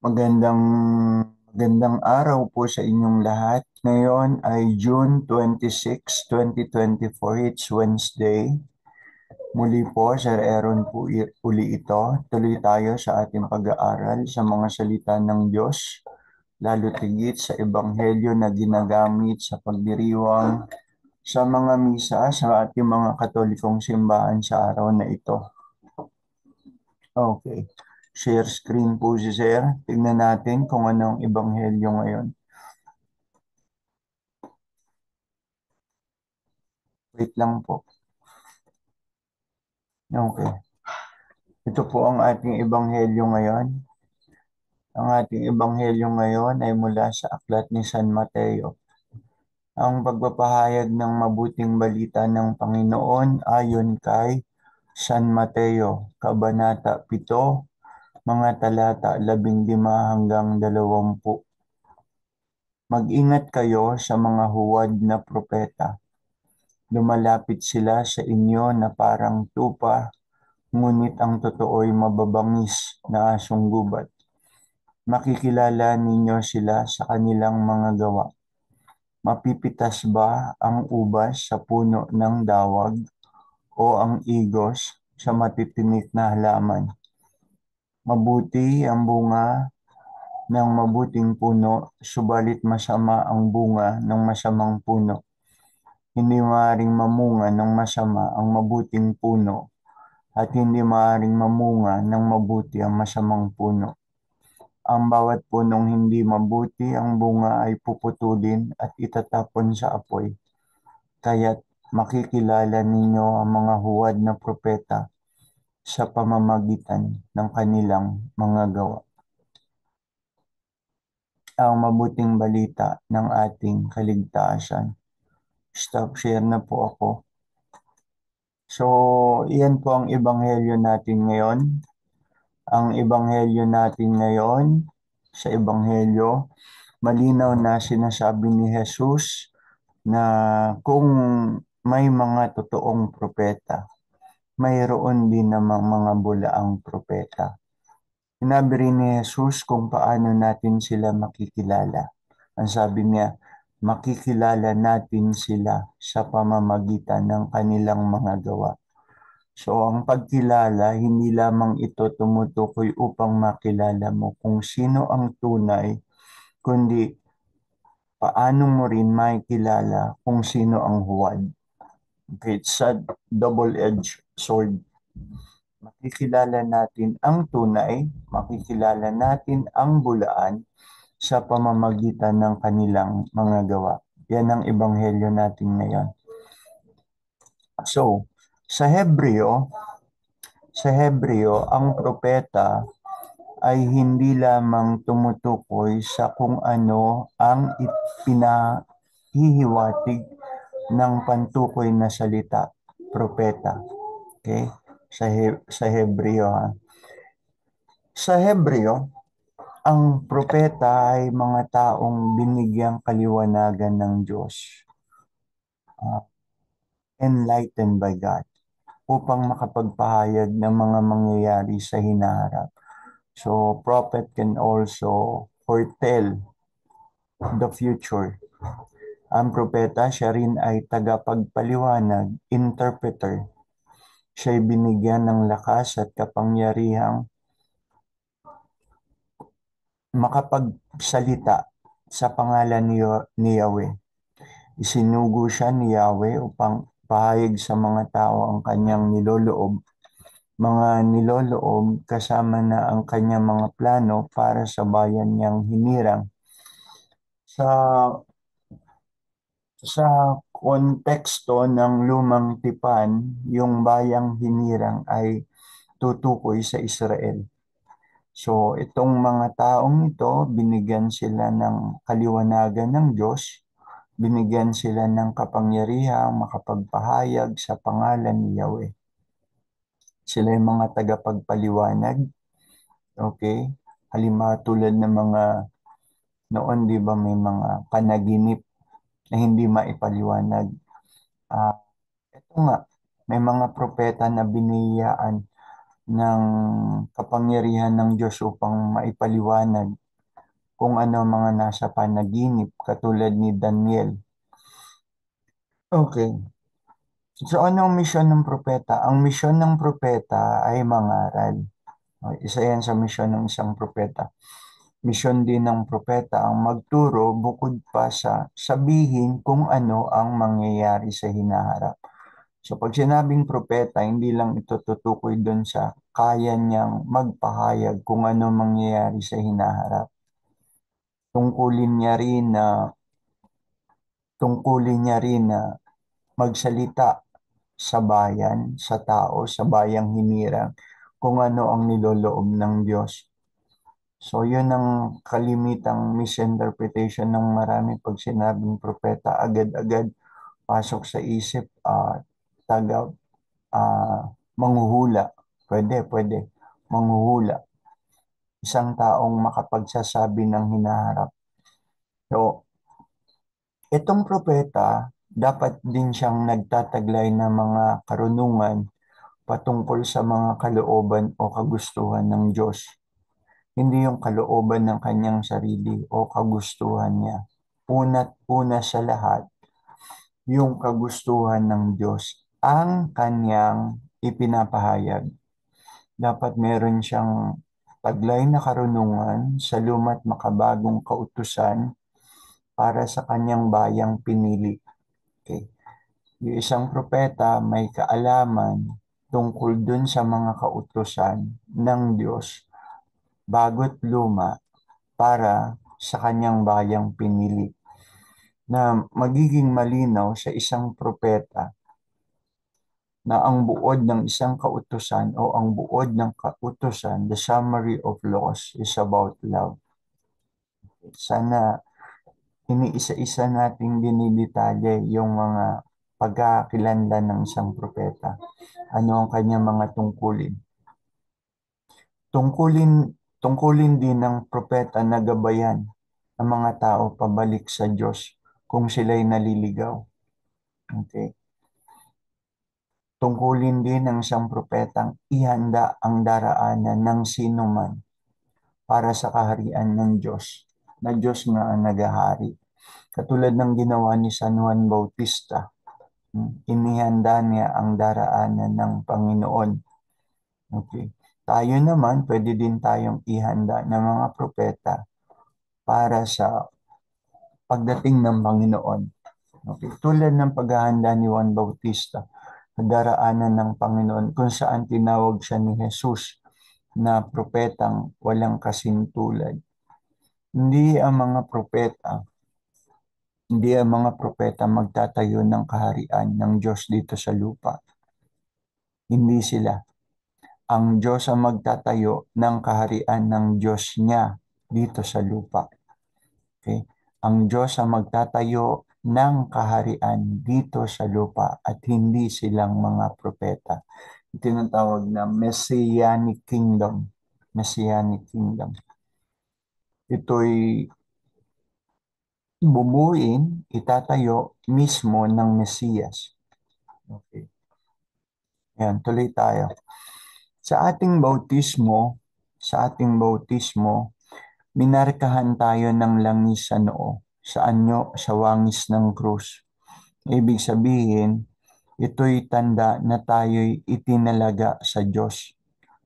Magandang araw po sa inyong lahat. Ngayon ay June 26, 2024. It's Wednesday. Muli po, Sir Aaron po uli ito. Tuloy tayo sa ating pag-aaral sa mga salita ng Diyos, lalo tigit sa ebanghelyo na ginagamit sa pagdiriwang sa mga misa sa ating mga katolikong simbahan sa araw na ito. Okay. Share screen po si Sir. Tignan natin kung anong ebanghelyo ngayon. Wait lang po. Okay. Ito po ang ating ebanghelyo ngayon. Ang ating ebanghelyo ngayon ay mula sa aklat ni San Mateo. Ang pagpapahayag ng mabuting balita ng Panginoon ayon kay San Mateo, Kabanata 7, mga talata 15 hanggang 20. Mag-ingat kayo sa mga huwad na propeta. Lumalapit sila sa inyo na parang tupa, ngunit ang totoo'y mababangis na asong gubat. Makikilala ninyo sila sa kanilang mga gawa. Mapipitas ba ang ubas sa puno ng dawag o ang igos sa matitinik na halaman? Mabuti ang bunga ng mabuting puno, subalit masama ang bunga ng masamang puno. Hindi maaaring mamunga ng masama ang mabuting puno at hindi maaaring mamunga ng mabuti ang masamang puno. Ang bawat punong hindi mabuti ang bunga ay puputulin at itatapon sa apoy. Kaya't makikilala ninyo ang mga huwad na propeta sa pamamagitan ng kanilang mga gawa. Ang mabuting balita ng ating kaligtasan. Stop share na po ako. So, iyan po ang ebanghelyo natin ngayon. Ang ebanghelyo natin ngayon, sa ebanghelyo, malinaw na sinasabi ni Jesus na kung may mga totoong propeta, mayroon din namang mga bulaang propeta. Sinabi rin ni Jesus kung paano natin sila makikilala. Ang sabi niya, makikilala natin sila sa pamamagitan ng kanilang mga gawa. So, ang pagkilala, hindi lamang ito tumutukoy upang makilala mo kung sino ang tunay, kundi paano mo rin makikilala kung sino ang huwad. Okay, it's a double-edged sword. Makikilala natin ang tunay, makikilala natin ang bulaan sa pamamagitan ng kanilang mga gawa. Yan ang ebanghelyo natin ngayon. So, sa Hebreo, ang propeta ay hindi lamang tumutukoy sa kung ano ang ipinahihiwatig ng pantukoy na salita, propeta. Okay? Sa Hebreo, ha? Sa Hebreo, ang propeta ay mga taong binigyang kaliwanagan ng Diyos, enlightened by God, upang makapagpahayag ng mga mangyayari sa hinaharap. So, prophet can also foretell the future. Ang propeta, siya rin ay tagapagpaliwanag, interpreter. Siya'y binigyan ng lakas at kapangyarihang makapagsalita sa pangalan ni Yahweh. Isinugo siya ni Yahweh upang pahayag sa mga tao ang kanyang niloloob kasama na ang kanyang mga plano para sa bayan niyang hinirang. Sa konteksto ng lumang tipan, yung bayang hinirang ay tutukoy sa Israel. So, itong mga taong ito, binigyan sila ng kaliwanagan ng Diyos, binigyan sila ng kapangyarihang makapagpahayag sa pangalan ni Yahweh. Sila yung mga tagapagpaliwanag, okay? Halimbawa tulad ng mga noon, di ba, may mga panaginip na hindi maipaliwanag. Ito nga, may mga propeta na biniyayaan ng kapangyarihan ng Diyos upang maipaliwanag kung ano mga nasa panaginip katulad ni Daniel. Okay. So ano ang misyon ng propeta? Ang misyon ng propeta ay mangaral. Isa yan sa misyon ng isang propeta. Misyon din ng propeta ang magturo bukod pa sa sabihin kung ano ang mangyayari sa hinaharap. So pag sinabing propeta, hindi lang ito tutukoy doon sa kaya niyang magpahayag kung ano mangyayari sa hinaharap. Tungkulin niya rin na tungkulin niya rin na magsalita sa bayan, sa tao, sa bayang hinirang, kung ano ang niloloob ng Diyos. So, yun ang kalimitang misinterpretation ng marami pag sinabing propeta. Agad-agad pasok sa isip, taga, ah, manghuhula. Pwede, manghuhula. Isang taong makapagsasabi ng hinaharap. So, itong propeta, dapat din siyang nagtataglay ng mga karunungan patungkol sa mga kalooban o kagustuhan ng Diyos. Hindi yung kalooban ng kanyang sarili o kagustuhan niya. Una't una sa lahat, yung kagustuhan ng Diyos ang kanyang ipinapahayag. Dapat meron siyang taglay na karunungan sa luma't makabagong kautusan para sa kanyang bayang pinili. Okay. Yung isang propeta may kaalaman tungkol dun sa mga kautusan ng Diyos bago't luma para sa kanyang bayang pinili na magiging malinaw sa isang propeta na ang buod ng isang kautusan o ang buod ng kautusan, the summary of laws is about love. Sana iniisa-isa nating dinidetalye yung mga pagkakakilanlan ng isang propeta. Ano ang kanyang mga tungkulin? Tungkulin, tungkulin din ng propeta na gabayan ang mga tao pabalik sa Diyos kung sila'y naliligaw. Okay. Tungkulin din ng isang propetang ihanda ang daraanan ng sino man para sa kaharian ng Diyos, na Diyos nga ang nagahari. Katulad ng ginawa ni San Juan Bautista, inihanda niya ang daraanan ng Panginoon. Okay. Tayo naman, pwede din tayong ihanda ng mga propeta para sa pagdating ng Panginoon. Okay. Tulad ng paghahanda ni Juan Bautista sa daraanan ng Panginoon kung saan tinawag siya ni Jesus na propetang walang kasintulad. Hindi ang mga propeta, hindi ang mga propeta magtatayo ng kaharian ng Diyos dito sa lupa. Hindi sila. Ang Diyos ang magtatayo ng kaharian ng Diyos niya dito sa lupa. Okay? Ang Diyos ang magtatayo ng kaharian dito sa lupa at hindi silang mga propeta. Tinatawag na Messianic Kingdom. Messianic Kingdom. Ito'y bubuin, itatayo mismo ng Mesiyas. Okay. Ayan, tuloy tayo. Sa ating bautismo, minarkahan tayo ng langis sa noo, sa anyo, sa wangis ng krus. Ibig sabihin, ito'y tanda na tayo'y itinalaga sa Diyos.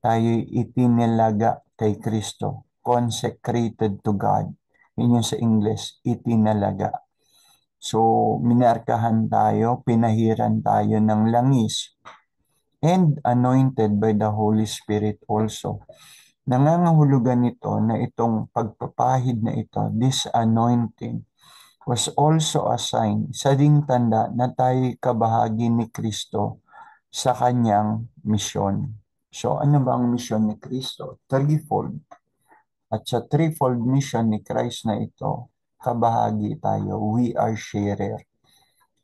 Tayo'y itinalaga kay Kristo. Consecrated to God. Yun yung sa English, itinalaga. So, minarkahan tayo, pinahiran tayo ng langis and anointed by the Holy Spirit also. Nangangahulugan nito na itong pagpapahid na ito, this anointing, was also a sign, sa ding tanda na tayo'y kabahagi ni Kristo sa kanyang misyon. So ano ba ang misyon ni Kristo? Threefold. At sa threefold mission ni Christ na ito, kabahagi tayo. We are sharer.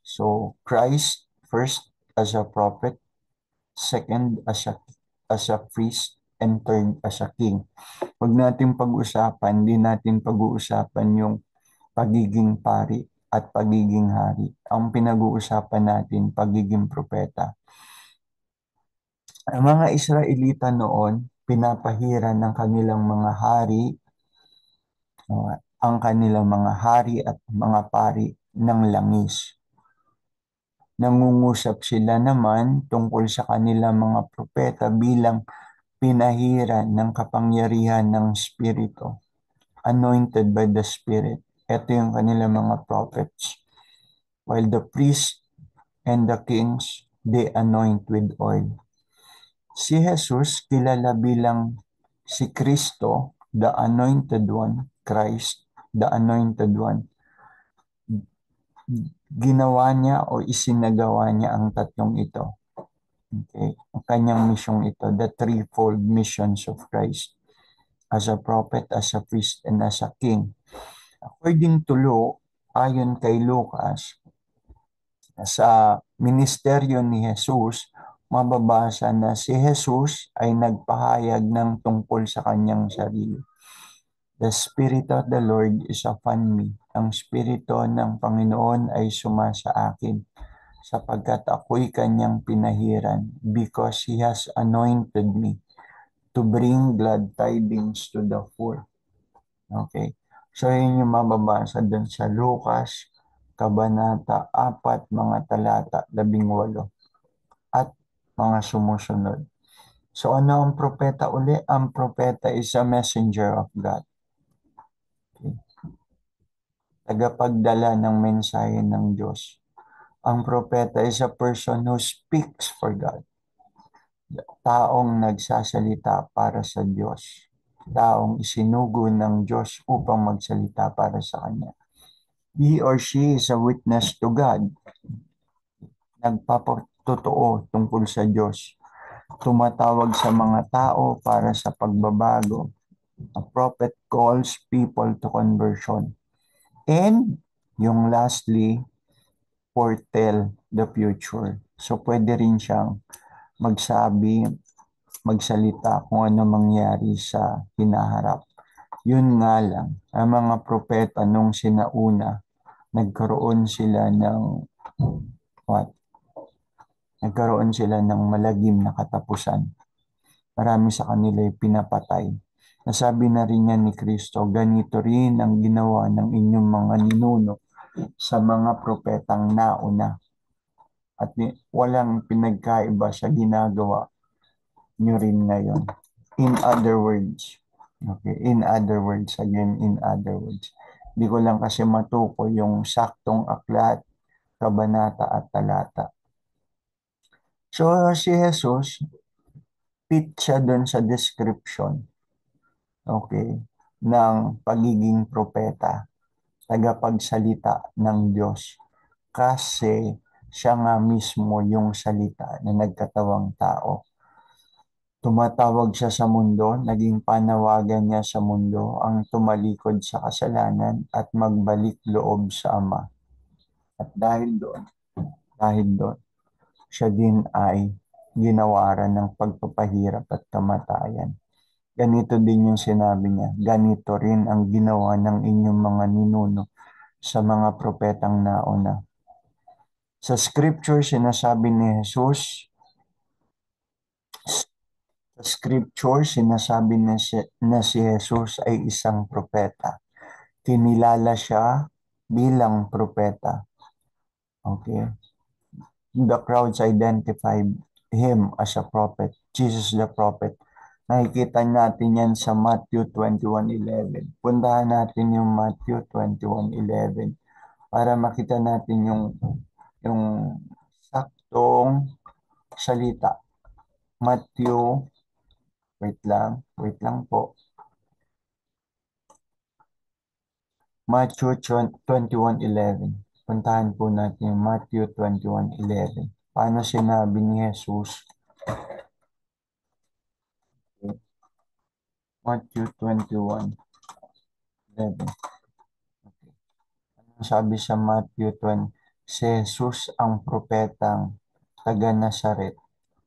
So Christ, first as a prophet, second as a priest, and third as a king. Huwag natin pag-usapan, di natin pag-uusapan yung pagiging pari at pagiging hari. Ang pinag-uusapan natin, pagiging propeta. Ang mga Israelita noon, pinapahiran ng kanilang mga hari, ang kanilang mga hari at mga pari ng langis. Nangungusap sila naman tungkol sa kanilang mga propeta bilang pinahiran ng kapangyarihan ng Espiritu, anointed by the Spirit. Ito yung kanilang mga prophets. While the priests and the kings, they anoint with oil. Si Jesus, kilala bilang si Kristo, the Anointed One, Christ, the Anointed One, ginawa niya o isinagawa niya ang tatlong ito. Okay? Ang kanyang misyong ito, the threefold missions of Christ, as a prophet, as a priest, and as a king. According to Luke, ayon kay Lucas, sa ministeryo ni Jesus, mababasa na si Jesus ay nagpahayag ng tungkol sa kanyang sarili. The Spirit of the Lord is upon me. Ang Espiritu ng Panginoon ay sumasa akin sapagkat ako'y kanyang pinahiran because He has anointed me to bring glad tidings to the poor. Okay. So, yun yung mababasa dun sa Lucas, Kabanata 4, mga talata 18, at mga sumusunod. So, ano ang propeta uli? Ang propeta is a messenger of God. Okay. Tagapagdala ng mensahe ng Diyos. Ang propeta is a person who speaks for God. Taong nagsasalita para sa Diyos. Taong isinugo ng Diyos upang magsalita para sa Kanya. He or she is a witness to God. Nagpapatotoo tungkol sa Diyos. Tumatawag sa mga tao para sa pagbabago. A prophet calls people to conversion. And yung lastly, foretell the future. So pwede rin siyang magsabi, magsalita kung ano mangyari sa hinaharap. Yun nga lang, ang mga propeta nung sinauna, nagkaroon sila ng what? Nagkaroon sila ng malagim na katapusan. Marami sa kanila ay pinapatay. Nasabi na rin yan ni Kristo, ganito rin ang ginawa ng inyong mga ninuno sa mga propetang nauna. At walang pinagkaiba sa ginagawa nyo rin ngayon. In other words, okay, in other words, again, in other words. Hindi ko lang kasi matukoy yung saktong aklat, kabanata at talata. So, si Jesus, fit siya doon sa description, okay, ng pagiging propeta, tagapagsalita ng Diyos. Kasi siya nga mismo yung salita na nagkatawang tao. Tumatawag siya sa mundo, naging panawagan niya sa mundo ang tumalikod sa kasalanan at magbalik loob sa Ama. At dahil doon, siya din ay ginawaran ng pagpapahirap at kamatayan. Ganito din yung sinabi niya, ganito rin ang ginawa ng inyong mga ninuno sa mga propetang nauna. Sa scripture, sinasabi ni Jesus, sa scripture, sinasabi na si Jesus ay isang propeta. Kinilala siya bilang propeta. Okay? The crowds identified him as a prophet, Jesus the prophet. Nakikita natin yan sa Matthew 21:11. Puntahan natin yung Matthew 21:11 para makita natin yung saktong salita. Matthew, wait lang po. Matthew 21:11. Puntahan po natin yung Matthew 21:11. Paano sinabi ni Jesus? Matthew 21:11. Sabi sa Matthew 20, si Jesus ang propetang taga Nazaret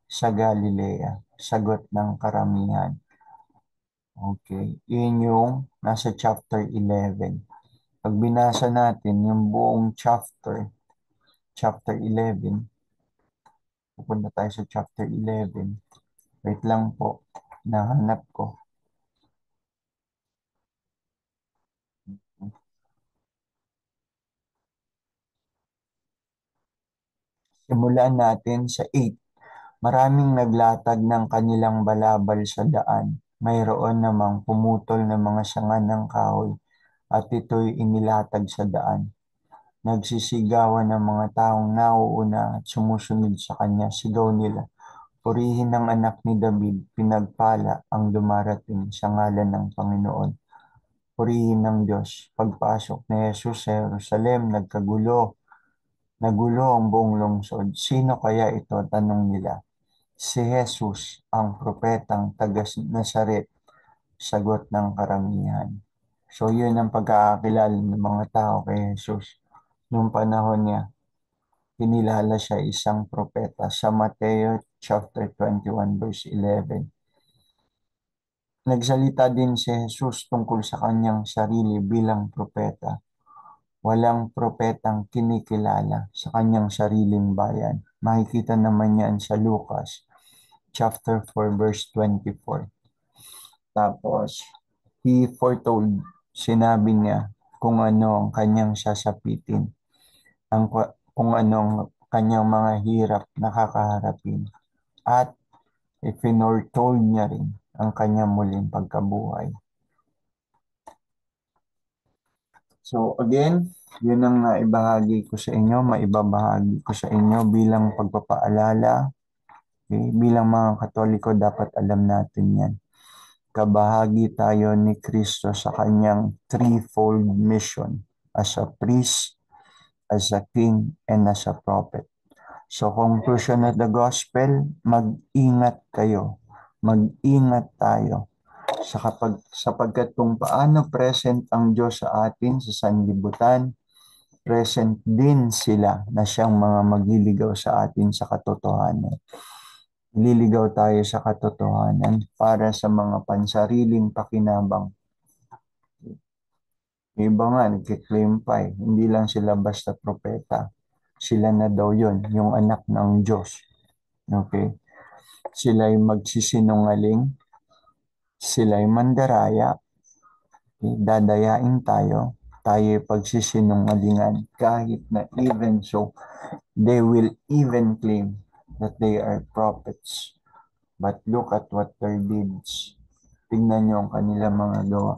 sa Galilea, sagot ng karamihan. Okay, yun yung nasa chapter 11. Pag binasa natin yung buong chapter 11, pupunta tayo sa chapter 11. Wait lang po. Nahanap ko. Simulan natin sa 8. Maraming naglatag ng kanilang balabal sa daan. Mayroon namang pumutol ng mga sanga ng kahoy at ito'y inilatag sa daan. Nagsisigawan ng mga taong nauuna at sumusunod sa kanya. Sigaw nila, purihin ang anak ni David, pinagpala ang dumarating sa ngalan ng Panginoon. Purihin ng Diyos. Pagpasok ni Jesus sa Jerusalem, nagulo ang buong lungsod. Sino kaya ito? Tanong nila. Si Jesus, ang propetang taga Nazaret, sagot ng karamihan. So yun ang pagkakakilala ng mga tao kay Jesus. Noong panahon niya, kinilala siya isang propeta sa Mateo chapter 21 verse 11. Nagsalita din si Jesus tungkol sa kanyang sarili bilang propeta. Walang propetang kinikilala sa kanyang sariling bayan. Makikita naman yan sa Lucas chapter 4 verse 24. Tapos, he foretold, sinabi niya kung ano ang kanyang sasapitin, kung anong kanyang mga hirap na kakaharapin, at ifinoretold niya rin ang kanyang muling pagkabuhay. So again, yun ang naibahagi ko sa inyo, maibabahagi ko sa inyo bilang pagpapaalala. Okay? Bilang mga Katoliko, dapat alam natin yan. Kabahagi tayo ni Kristo sa kanyang threefold mission as a priest, as a king, and as a prophet. So conclusion of the gospel, mag-ingat kayo. Mag-ingat tayo sapagkat kung paano present ang Diyos sa atin sa sanlibutan, present din sila na siyang mga magliligaw sa atin sa katotohanan. Liligaw tayo sa katotohanan para sa mga pansariling pakinabang. May iba nga, nagkiklaim pa eh. Hindi lang sila basta propeta. Sila na daw yun, yung anak ng Diyos. Okay? Sila'y magsisinungaling, sila'y mandaraya, okay? Dadayain tayo'y pagsisinungalingan kahit na even so, they will even claim that they are prophets. But look at what their deeds. Tingnan nyo ang kanilang mga gawa.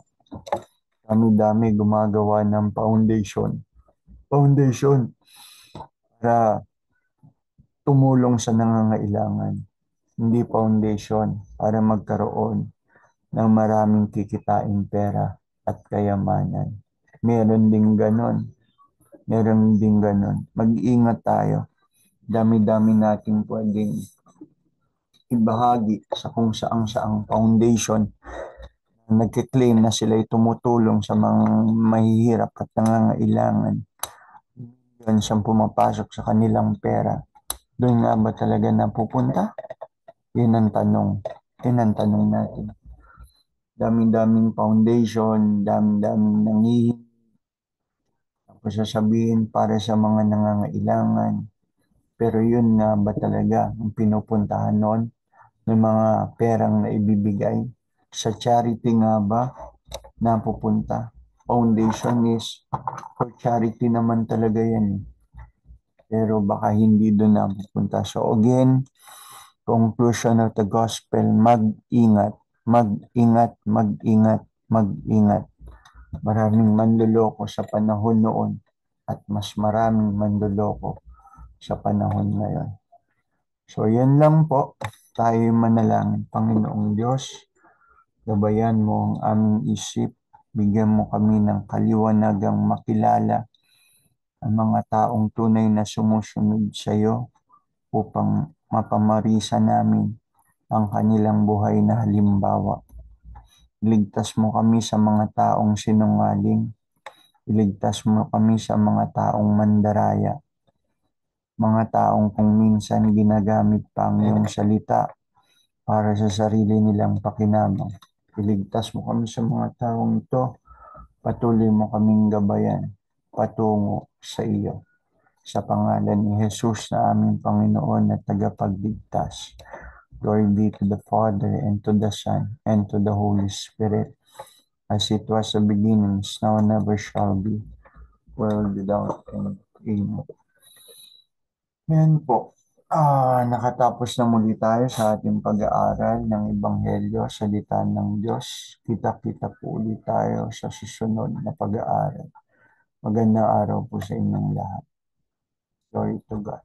Dami-dami gumagawa ng foundation. Foundation para tumulong sa nangangailangan. Hindi foundation para magkaroon ng maraming kikitain pera at kayamanan. Meron ding ganon. Meron ding ganon. Mag-iingat tayo. Dami-dami natin pwedeng ibahagi sa kung saang foundation na nagkiklaim na sila'y tumutulong sa mga mahihirap at nangangailangan. Yun siyang pumapasok sa kanilang pera. Doon nga ba talaga napupunta? Yun ang tanong. Yun ang tanong natin. Daming-daming foundation, daming-daming nangihingi. Tapos sasabihin para sa mga nangangailangan. Pero yun nga ba talaga ang pinupuntahan noon ng mga perang na ibibigay? Sa charity nga ba napupunta? Foundation is for charity naman talaga yan. Pero baka hindi doon napupunta. So again, conclusion of the gospel, mag-ingat, mag-ingat, mag-ingat, mag-ingat. Maraming manloloko sa panahon noon at mas maraming manloloko sa panahon ngayon. So yan lang po, tayo manalangin. Panginoong Diyos, gabayan mo ang aming isip, bigyan mo kami ng kaliwanagang makilala ang mga taong tunay na sumusunod sa iyo upang mapamarisa namin ang kanilang buhay na halimbawa. Iligtas mo kami sa mga taong sinungaling. Iligtas mo kami sa mga taong mandaraya. Mga taong kung minsan ginagamit pa ang iyong salita para sa sarili nilang pakinabang. Iligtas mo kami sa mga taong ito. Patuloy mo kaming gabayan patungo sa iyo. Sa pangalan ni Jesus na aming Panginoon at tagapagligtas. Glory be to the Father, and to the Son, and to the Holy Spirit, as it was the beginning, is now, and ever shall be, world without end. Amen. Yan po. Nakatapos na muli tayo sa ating pag-aaral ng Ebanghelyo, salita ng Diyos. Kita-kita po ulit tayo sa susunod na pag-aaral. Magandang araw po sa inyong lahat. Glory to God.